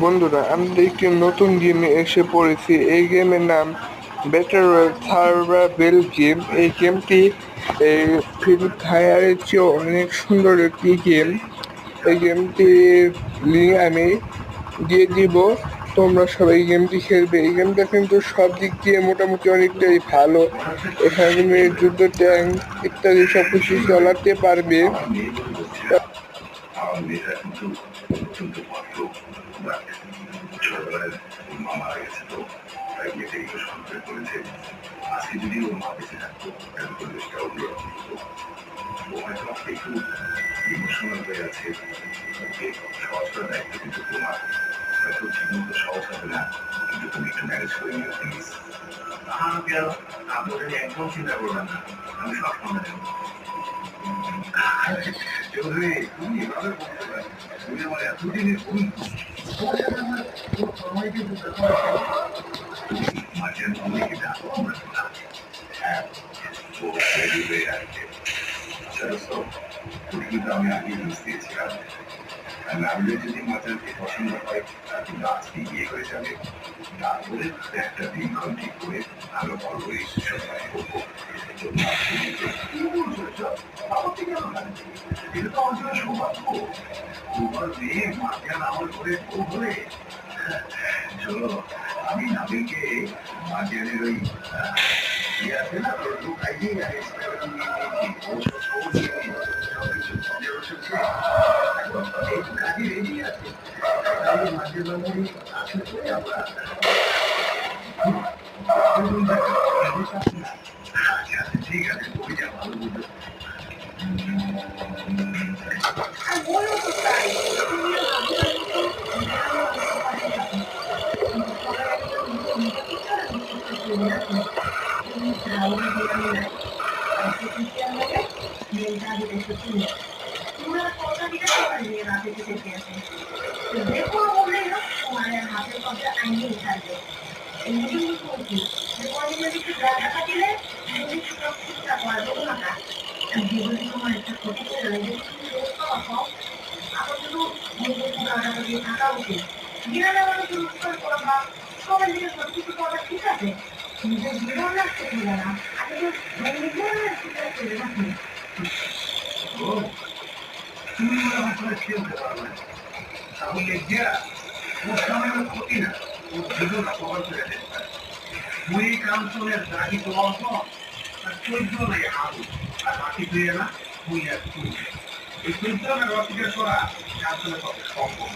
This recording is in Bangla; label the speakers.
Speaker 1: বন্ধুরা, আমরা একটি নতুন গেমে এসে পড়েছি। এই গেমের নাম ব্যাটল রয়্যাল সার্ভাইভাল গেম। এই গেমটি ফ্রি ফায়ারের চেয়ে অনেক সুন্দর একটি গেম। এই গেমটির লিঙ্ক আমি দিয়ে দিব, তোমরা সবাই গেমটি খেলবে। এই গেমটা কিন্তু সব দিক দিয়ে মোটামুটি অনেকটাই ভালো। এখানে তুমি যুদ্ধ, ট্যাঙ্ক ইত্যাদি সব কিছু চালাতে পারবে।
Speaker 2: আমার মেয়েটা কিন্তু অত্যন্ত ভদ্র, বাট ছোটবেলায় ওর মা মারা গেছে, তো তাই মেয়েটা একটু সংশয় করেছে। আজকে যদি ওর মা বেঁচে থাকতো তাহলে পরিবেশটা অন্যরকম হতো। ও হয়তো একটু ইমোশনাল হয়ে আছে, ওকে সহজ করার দায়িত্ব কিন্তু তোমার। হয়তো ঠিকমতো সহজ হবে না, কিন্তু তুমি একটু ম্যানেজ করে নিও প্লিজ। আপনি একদম চিন্তা করবেন না, আমি সব সামনে দেবো। চৌধুরী, তুমি এভাবে বলতে পারো, তুমি আমার এতদিনের বন্ধু, তোমার সাথে আমার খুব সময়কে মাঝের মধ্যে ডাকো আমরা না। হ্যাঁ, ও রেডি হয়ে আসছে। চলো, তুমি কিন্তু আমি আগে নিউজ দিয়েছিলাম, নামলে যদি মাঝারকে পছন্দ হয় তার কিন্তু আজকে বিয়ে হয়ে যাবে। তারপরে একটা দিনক্ষণ ঠিক করে আরো বড় করে সবাই করবো। এটা তো আমার জন্য সৌভাগ্য। তোমার মেয়ে মাঝখান আমার করে বউ হয়ে। চলো, আমি নাবিলকে মাঝখানের ওই ইয়ে আছে না, লোক আইডিয়ে কাজে রেডি আছে। তাহলে মাঝে মাঝে আসলে আমরা আচ্ছা, ঠিক আছে, তুমি যা ভালো বুঝো। তুমি আমার করে খেলতে পারবে না, তাহলে গিয়া ওর সময় ক্ষতি না, ওর জীবনটা কভার করে দেবে। মুই কাঞ্চনের দাগি তো অল্প, আর চৈদ্য নাই আলু, আর বাকি দিয়ে না মুই আর তুই। এই চৈদ্য না রসিকের করা কাঞ্চনের পক্ষে সম্ভব।